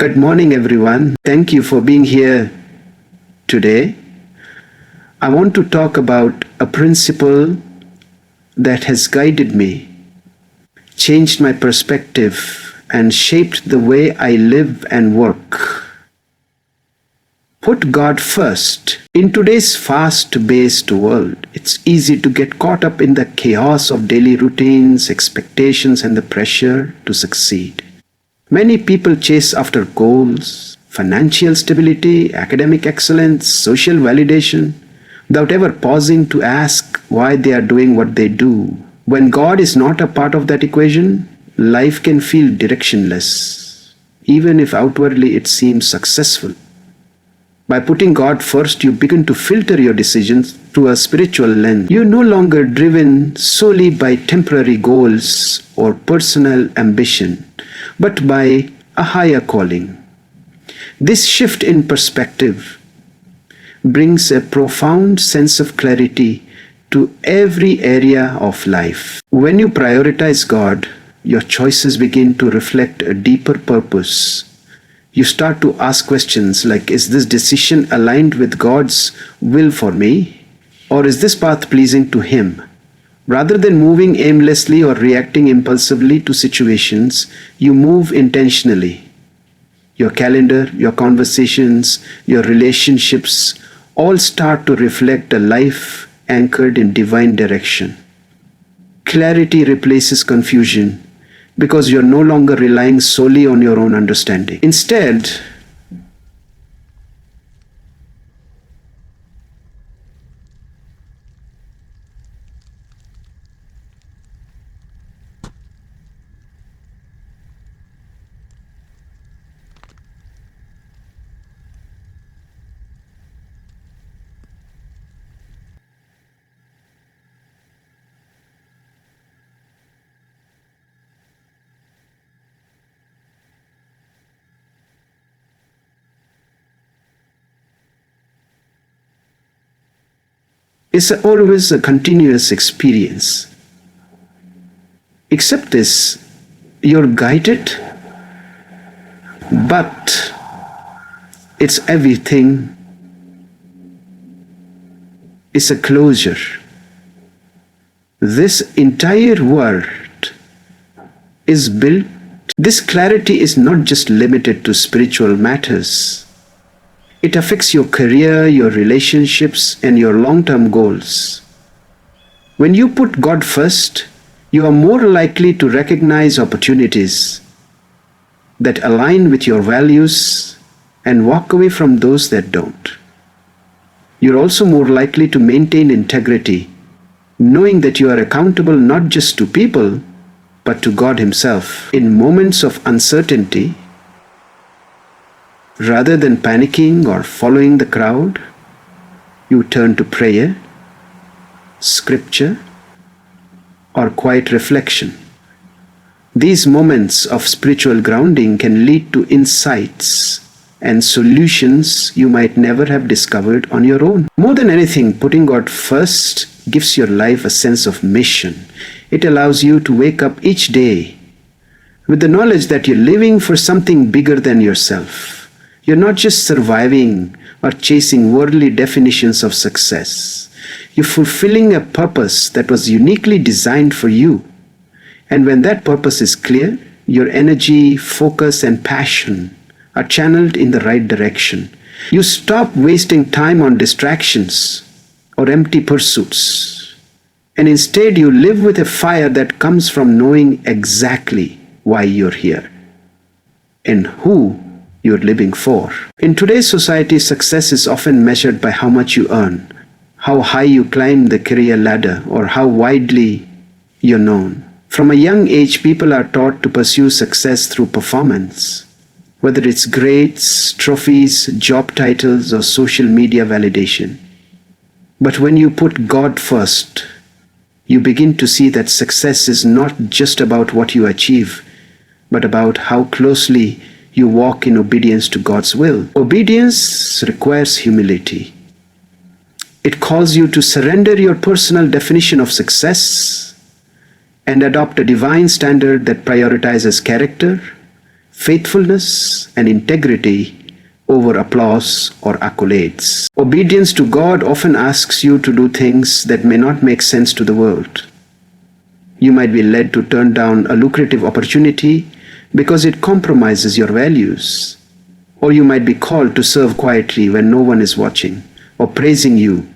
Good morning, everyone. Thank you for being here today. I want to talk about a principle that has guided me, changed my perspective, and shaped the way I live and work. Put God first. In today's fast-paced world, it's easy to get caught up in the chaos of daily routines, expectations, and the pressure to succeed. Many people chase after goals, financial stability, academic excellence, social validation, without ever pausing to ask why they are doing what they do. When God is not a part of that equation, life can feel directionless, even if outwardly it seems successful. By putting God first, you begin to filter your decisions through a spiritual lens. You're no longer driven solely by temporary goals or personal ambition, but by a higher calling. This shift in perspective brings a profound sense of clarity to every area of life. When you prioritize God, your choices begin to reflect a deeper purpose. You start to ask questions like, is this decision aligned with God's will for me? Or is this path pleasing to Him? Rather than moving aimlessly or reacting impulsively to situations, you move intentionally. Your calendar, your conversations, your relationships all start to reflect a life anchored in divine direction. Clarity replaces confusion because you're no longer relying solely on your own understanding. Instead, it's always a continuous experience. Accept this, you're guided, but it's everything is a closure. This entire world is built. This clarity is not just limited to spiritual matters. It affects your career, your relationships, and your long-term goals. When you put God first, you are more likely to recognize opportunities that align with your values and walk away from those that don't. You're also more likely to maintain integrity, knowing that you are accountable not just to people, but to God Himself. In moments of uncertainty, rather than panicking or following the crowd, you turn to prayer, scripture, or quiet reflection. These moments of spiritual grounding can lead to insights and solutions you might never have discovered on your own. More than anything, putting God first gives your life a sense of mission. It allows you to wake up each day with the knowledge that you're living for something bigger than yourself. You're not just surviving or chasing worldly definitions of success. You're fulfilling a purpose that was uniquely designed for you. And when that purpose is clear, your energy, focus, and passion are channeled in the right direction. You stop wasting time on distractions or empty pursuits. And instead, you live with a fire that comes from knowing exactly why you're here and who you're living for. In today's society, success is often measured by how much you earn, how high you climb the career ladder, or how widely you're known. From a young age, people are taught to pursue success through performance, whether it's grades, trophies, job titles, or social media validation. But when you put God first, you begin to see that success is not just about what you achieve, but about how closely you walk in obedience to God's will. Obedience requires humility. It calls you to surrender your personal definition of success and adopt a divine standard that prioritizes character, faithfulness and integrity over applause or accolades. Obedience to God often asks you to do things that may not make sense to the world. You might be led to turn down a lucrative opportunity because it compromises your values. Or you might be called to serve quietly when no one is watching or praising you.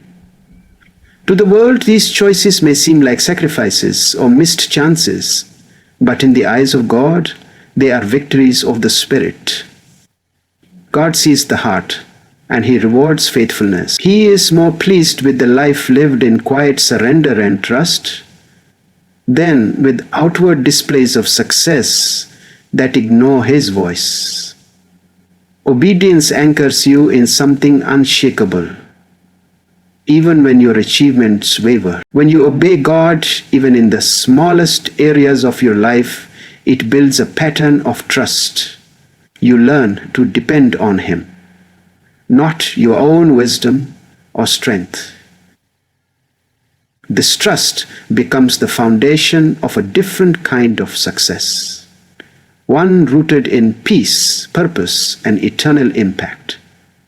To the world, these choices may seem like sacrifices or missed chances, but in the eyes of God, they are victories of the Spirit. God sees the heart, and He rewards faithfulness. He is more pleased with the life lived in quiet surrender and trust than with outward displays of success that ignore His voice. Obedience anchors you in something unshakable, even when your achievements waver. When you obey God, even in the smallest areas of your life, it builds a pattern of trust. You learn to depend on Him, not your own wisdom or strength. This trust becomes the foundation of a different kind of success, one rooted in peace, purpose, and eternal impact.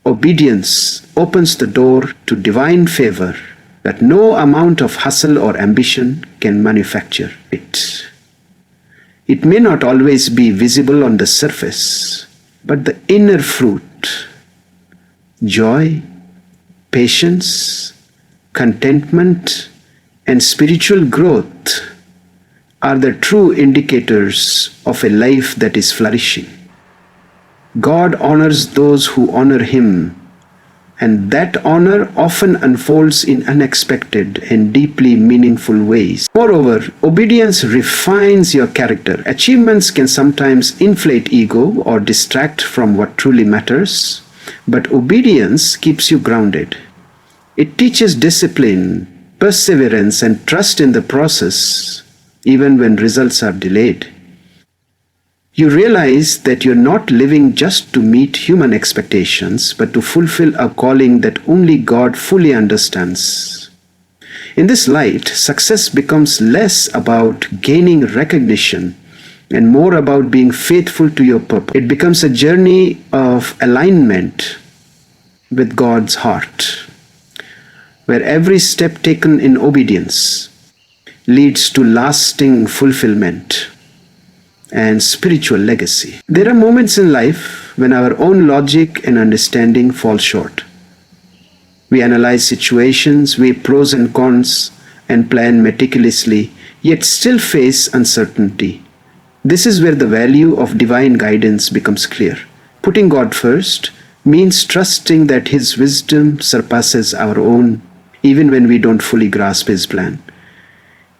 Obedience opens the door to divine favor that no amount of hustle or ambition can manufacture. It may not always be visible on the surface, but the inner fruit, joy, patience, contentment, and spiritual growth are the true indicators of a life that is flourishing. God honors those who honor Him, and that honor often unfolds in unexpected and deeply meaningful ways. Moreover, obedience refines your character. Achievements can sometimes inflate ego or distract from what truly matters, but obedience keeps you grounded. It teaches discipline, perseverance, and trust in the process, even when results are delayed. You realize that you're not living just to meet human expectations, but to fulfill a calling that only God fully understands. In this light, success becomes less about gaining recognition and more about being faithful to your purpose. It becomes a journey of alignment with God's heart, where every step taken in obedience leads to lasting fulfillment and spiritual legacy. There are moments in life when our own logic and understanding fall short. We analyze situations, weigh pros and cons, and plan meticulously, yet still face uncertainty. This is where the value of divine guidance becomes clear. Putting God first means trusting that His wisdom surpasses our own, even when we don't fully grasp His plan.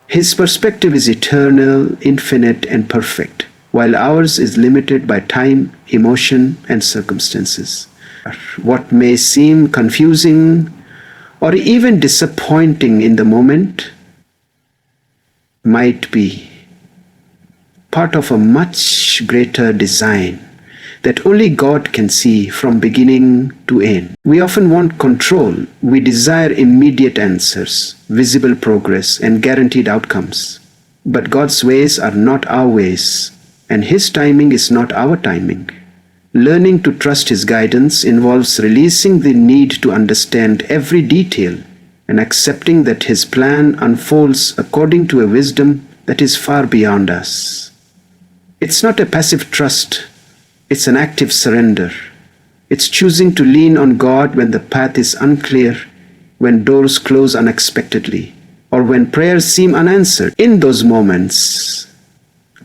His perspective is eternal, infinite, and perfect, while ours is limited by time, emotion, and circumstances. What may seem confusing or even disappointing in the moment might be part of a much greater design that only God can see from beginning to end. We often want control. We desire immediate answers, visible progress, and guaranteed outcomes. But God's ways are not our ways, and His timing is not our timing. Learning to trust His guidance involves releasing the need to understand every detail and accepting that His plan unfolds according to a wisdom that is far beyond us. It's not a passive trust. It's an active surrender. It's choosing to lean on God when the path is unclear, when doors close unexpectedly, or when prayers seem unanswered. In those moments,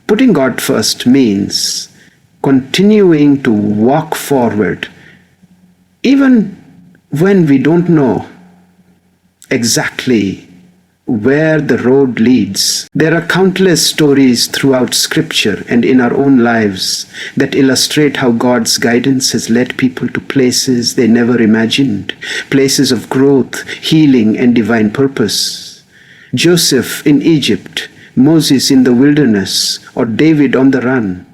putting God first means continuing to walk forward, even when we don't know exactly where the road leads. There are countless stories throughout Scripture and in our own lives that illustrate how God's guidance has led people to places they never imagined, places of growth, healing, and divine purpose. Joseph in Egypt, Moses in the wilderness, or David on the run,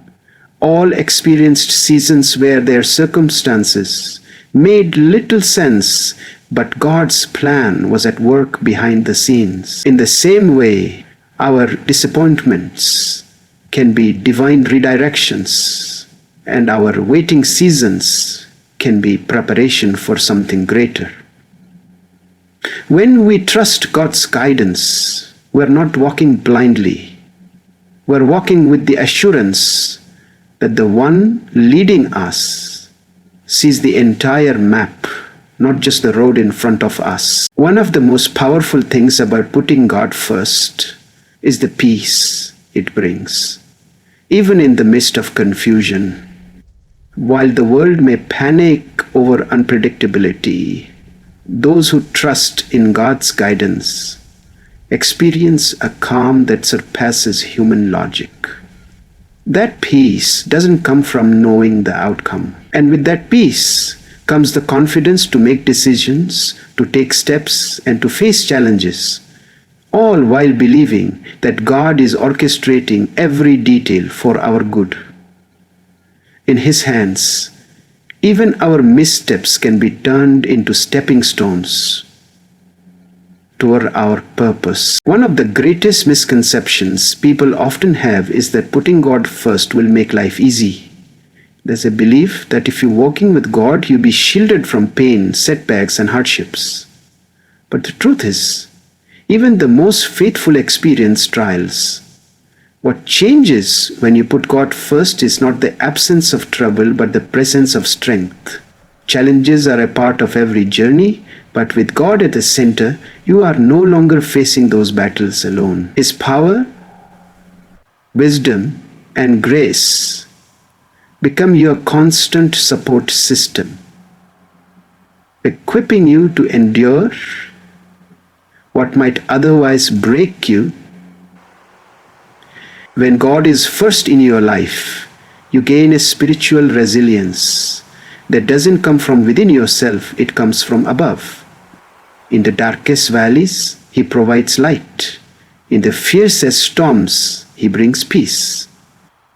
all experienced seasons where their circumstances made little sense, but God's plan was at work behind the scenes. In the same way, our disappointments can be divine redirections. and our waiting seasons can be preparation for something greater. When we trust God's guidance, we're not walking blindly. We're walking with the assurance that the one leading us sees the entire map, not just the road in front of us. One of the most powerful things about putting God first is the peace it brings. Even in the midst of confusion, while the world may panic over unpredictability, those who trust in God's guidance experience a calm that surpasses human logic. That peace doesn't come from knowing the outcome. And with that peace comes the confidence to make decisions, to take steps, and to face challenges, all while believing that God is orchestrating every detail for our good. In His hands, even our missteps can be turned into stepping stones toward our purpose. One of the greatest misconceptions people often have is that putting God first will make life easy. There's a belief that if you're walking with God, you'll be shielded from pain, setbacks, and hardships. But the truth is, even the most faithful experience trials. What changes when you put God first is not the absence of trouble, but the presence of strength. Challenges are a part of every journey, but with God at the center, you are no longer facing those battles alone. His power, wisdom, and grace become your constant support system, equipping you to endure what might otherwise break you. When God is first in your life, you gain a spiritual resilience that doesn't come from within yourself, it comes from above. In the darkest valleys, He provides light. In the fiercest storms, He brings peace.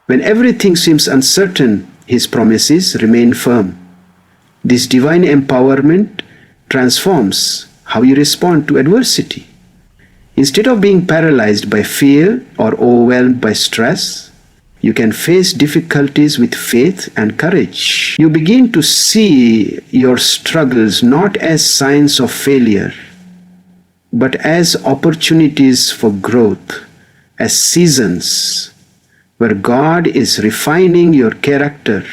When everything seems uncertain, His promises remain firm. This divine empowerment transforms how you respond to adversity. Instead of being paralyzed by fear or overwhelmed by stress, you can face difficulties with faith and courage. You begin to see your struggles not as signs of failure, but as opportunities for growth, as seasons where God is refining your character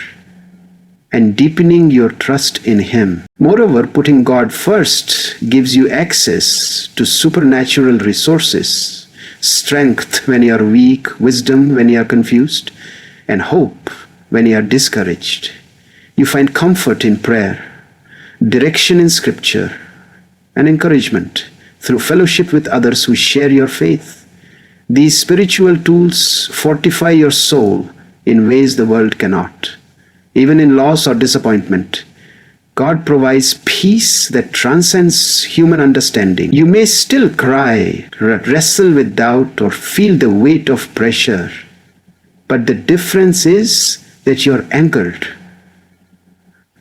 and deepening your trust in Him. Moreover, putting God first gives you access to supernatural resources, strength when you are weak, wisdom when you are confused, and hope when you are discouraged. You find comfort in prayer, direction in Scripture, and encouragement through fellowship with others who share your faith. These spiritual tools fortify your soul in ways the world cannot. Even in loss or disappointment, God provides peace that transcends human understanding. You may still cry, wrestle with doubt, or feel the weight of pressure, but the difference is that you're anchored.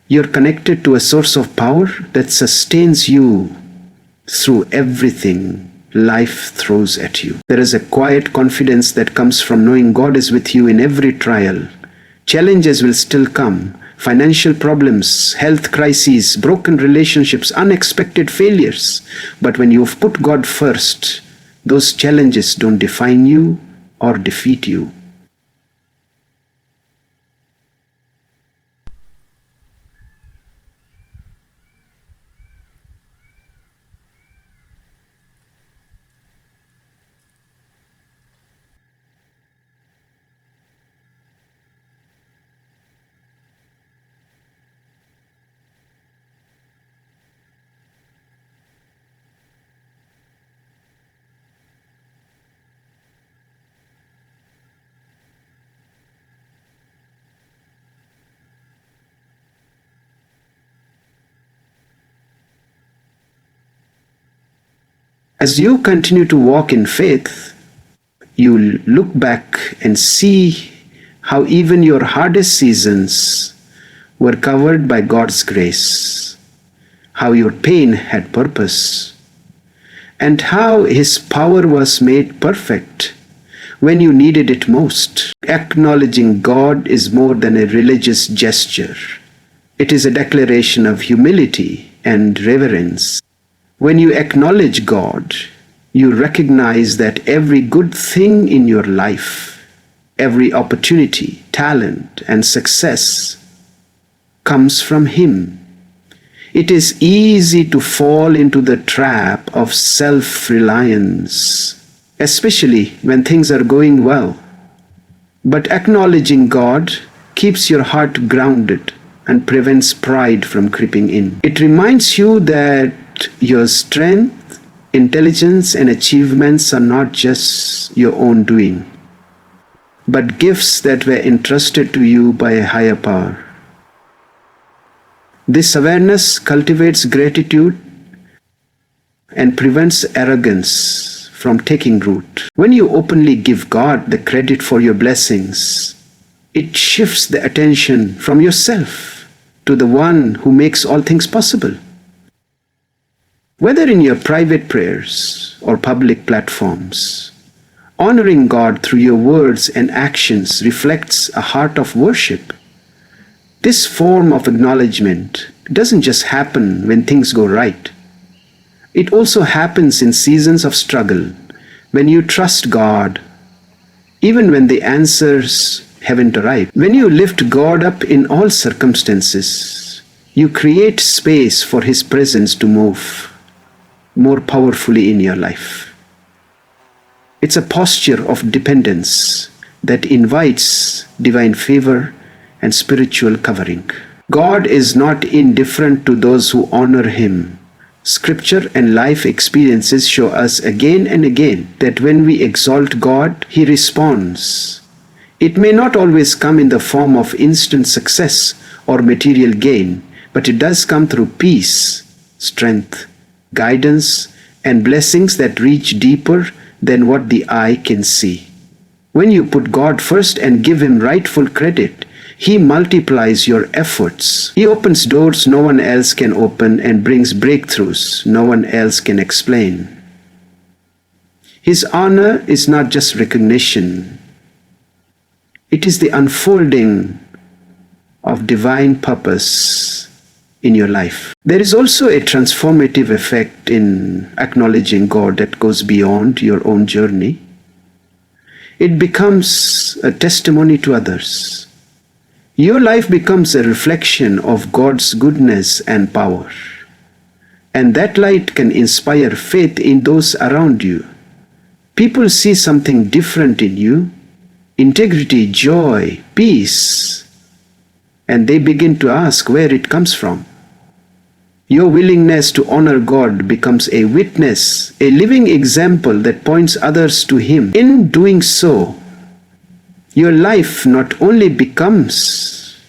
You're connected to a source of power that sustains you through everything life throws at you. There is a quiet confidence that comes from knowing God is with you in every trial. Challenges will still come. Financial problems, health crises, broken relationships, unexpected failures. But when you've put God first, those challenges don't define you or defeat you. As you continue to walk in faith, you look back and see how even your hardest seasons were covered by God's grace, how your pain had purpose, and how His power was made perfect when you needed it most. Acknowledging God is more than a religious gesture. It is a declaration of humility and reverence. When you acknowledge God, you recognize that every good thing in your life, every opportunity, talent, and success comes from Him. It is easy to fall into the trap of self-reliance, especially when things are going well. But acknowledging God keeps your heart grounded and prevents pride from creeping in. It reminds you that your strength, intelligence, and achievements are not just your own doing, but gifts that were entrusted to you by a higher power. This awareness cultivates gratitude and prevents arrogance from taking root. When you openly give God the credit for your blessings, it shifts the attention from yourself to the one who makes all things possible. Whether in your private prayers or public platforms, honoring God through your words and actions reflects a heart of worship. This form of acknowledgement doesn't just happen when things go right. It also happens in seasons of struggle, when you trust God, even when the answers haven't arrived. When you lift God up in all circumstances, you create space for His presence to move more powerfully in your life. It's a posture of dependence that invites divine favor and spiritual covering. God is not indifferent to those who honor Him. Scripture and life experiences show us again and again that when we exalt God, He responds. It may not always come in the form of instant success or material gain, but it does come through peace, strength, guidance, and blessings that reach deeper than what the eye can see. When you put God first and give Him rightful credit, He multiplies your efforts. He opens doors no one else can open and brings breakthroughs no one else can explain. His honor is not just recognition. It is the unfolding of divine purpose in your life. There is also a transformative effect in acknowledging God that goes beyond your own journey. It becomes a testimony to others. Your life becomes a reflection of God's goodness and power. And that light can inspire faith in those around you. People see something different in you: integrity, joy, peace. And they begin to ask where it comes from. Your willingness to honor God becomes a witness, a living example that points others to Him. In doing so, your life not only becomes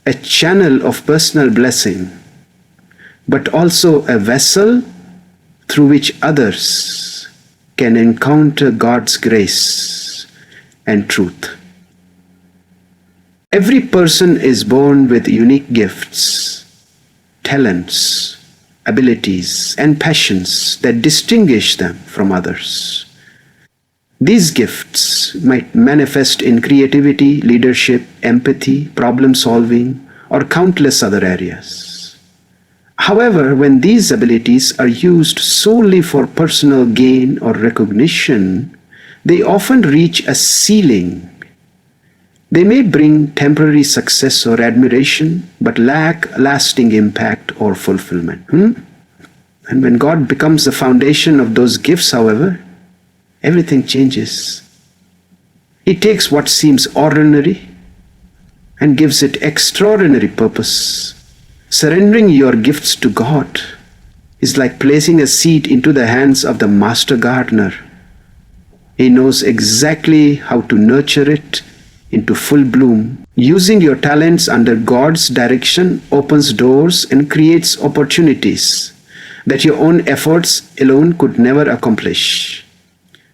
a channel of personal blessing, but also a vessel through which others can encounter God's grace and truth. Every person is born with unique gifts, talents, abilities, and passions that distinguish them from others. These gifts might manifest in creativity, leadership, empathy, problem solving, or countless other areas. However, when these abilities are used solely for personal gain or recognition, they often reach a ceiling. They may bring temporary success or admiration, but lack lasting impact or fulfillment. And when God becomes the foundation of those gifts, however, everything changes. He takes what seems ordinary and gives it extraordinary purpose. Surrendering your gifts to God is like placing a seed into the hands of the master gardener. He knows exactly how to nurture it into full bloom. Using your talents under God's direction opens doors and creates opportunities that your own efforts alone could never accomplish.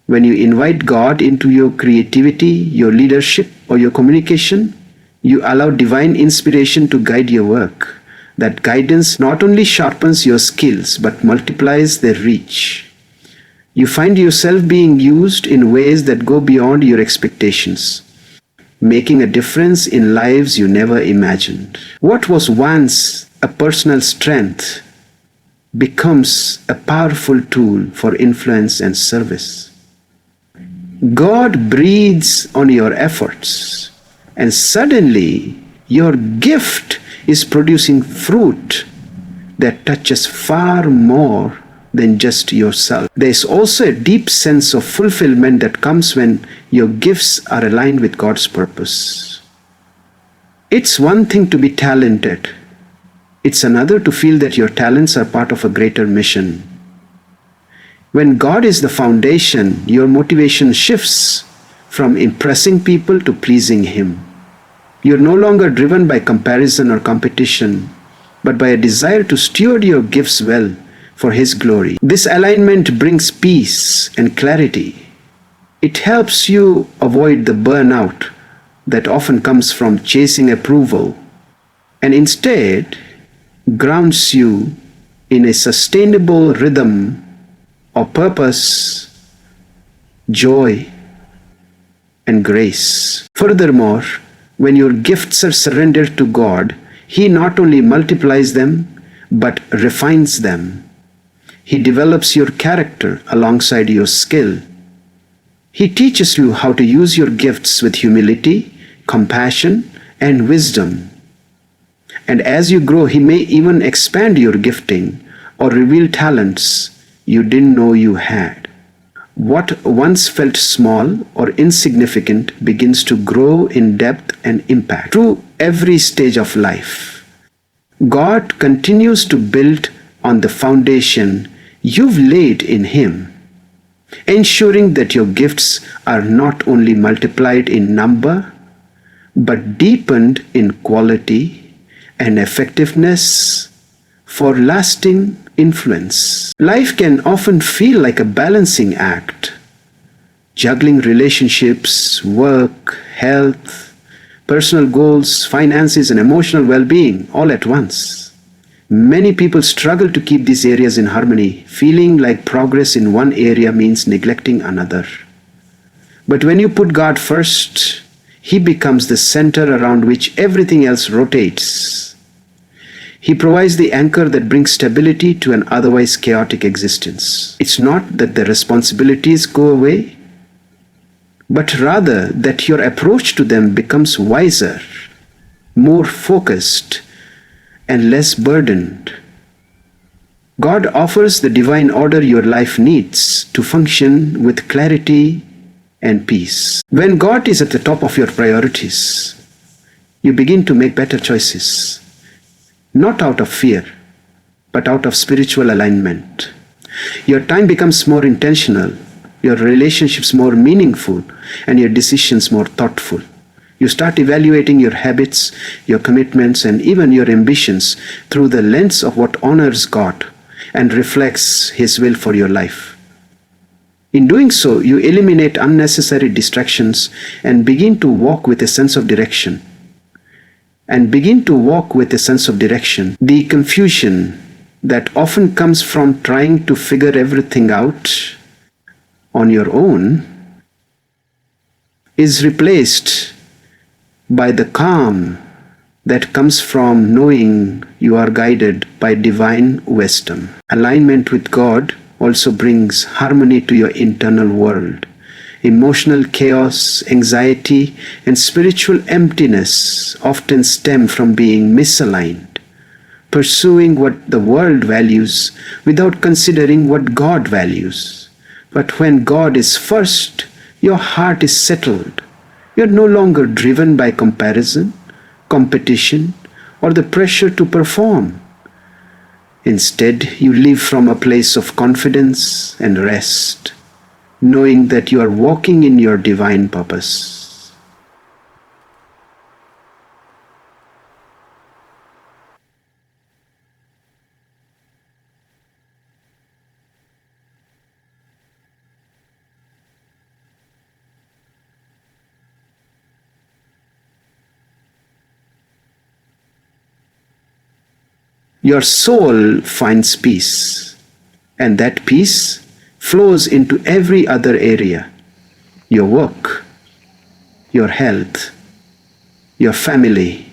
When you invite God into your creativity, your leadership, or your communication, you allow divine inspiration to guide your work. That guidance not only sharpens your skills, but multiplies their reach. You find yourself being used in ways that go beyond your expectations, making a difference in lives you never imagined. What was once a personal strength becomes a powerful tool for influence and service. God breathes on your efforts, and suddenly your gift is producing fruit that touches far more than just yourself. There is also a deep sense of fulfillment that comes when your gifts are aligned with God's purpose. It's one thing to be talented. It's another to feel that your talents are part of a greater mission. When God is the foundation, your motivation shifts from impressing people to pleasing Him. You're no longer driven by comparison or competition, but by a desire to steward your gifts well for His glory. This alignment brings peace and clarity. It helps you avoid the burnout that often comes from chasing approval, and instead grounds you in a sustainable rhythm of purpose, joy, and grace. Furthermore, when your gifts are surrendered to God, He not only multiplies them, but refines them. He develops your character alongside your skill. He teaches you how to use your gifts with humility, compassion, and wisdom. And as you grow, He may even expand your gifting or reveal talents you didn't know you had. What once felt small or insignificant begins to grow in depth and impact through every stage of life. God continues to build on the foundation you've laid in Him, ensuring that your gifts are not only multiplied in number, but deepened in quality and effectiveness for lasting influence. Life can often feel like a balancing act, juggling relationships, work, health, personal goals, finances, and emotional well-being all at once. Many people struggle to keep these areas in harmony, feeling like progress in one area means neglecting another. But when you put God first, He becomes the center around which everything else rotates. He provides the anchor that brings stability to an otherwise chaotic existence. It's not that the responsibilities go away, but rather that your approach to them becomes wiser, more focused, and less burdened. God offers the divine order your life needs to function with clarity and peace. When God is at the top of your priorities, you begin to make better choices, not out of fear, but out of spiritual alignment. Your time becomes more intentional, your relationships more meaningful, and your decisions more thoughtful. You start evaluating your habits, your commitments, and even your ambitions through the lens of what honors God and reflects His will for your life. In doing so, you eliminate unnecessary distractions and begin to walk with a sense of direction. The confusion that often comes from trying to figure everything out on your own is replaced by the calm that comes from knowing you are guided by divine wisdom. Alignment with God also brings harmony to your internal world. Emotional chaos, anxiety, and spiritual emptiness often stem from being misaligned, pursuing what the world values without considering what God values. But when God is first, your heart is settled. You're no longer driven by comparison, competition, or the pressure to perform. Instead, you live from a place of confidence and rest, knowing that you are walking in your divine purpose. Your soul finds peace, and that peace flows into every other area: your work, your health, your family,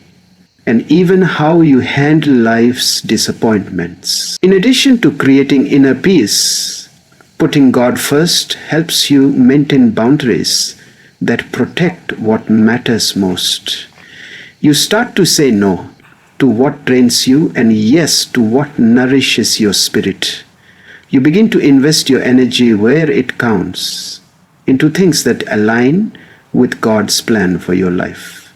and even how you handle life's disappointments. In addition to creating inner peace, putting God first helps you maintain boundaries that protect what matters most. You start to say no to what drains you and yes to what nourishes your spirit. You begin to invest your energy where it counts, into things that align with God's plan for your life.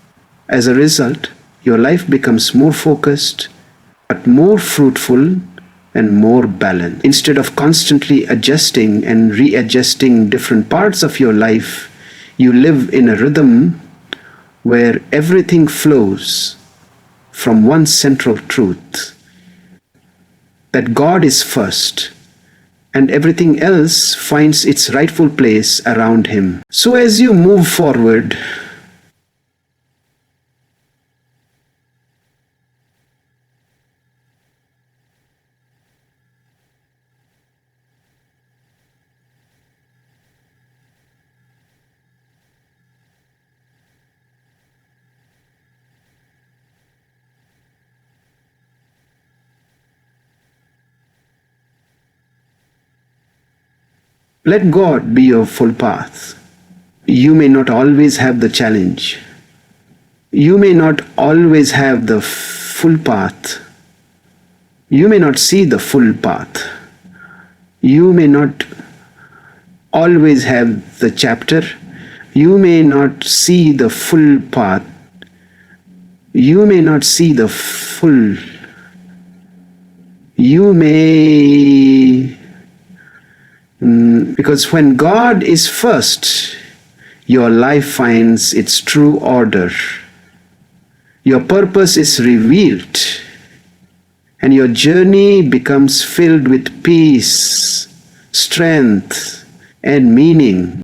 As a result, your life becomes more focused, but more fruitful and more balanced. Instead of constantly adjusting and readjusting different parts of your life, you live in a rhythm where everything flows from one central truth: that God is first, and everything else finds its rightful place around Him. So as you move forward, let God be your full path. You may not always have the challenge. You may not always have the full path. You may not see the full path. You may not always have the chapter. You may not see the full path. You may not see the full. You may. Because when God is first, your life finds its true order. Your purpose is revealed, and your journey becomes filled with peace, strength, and meaning.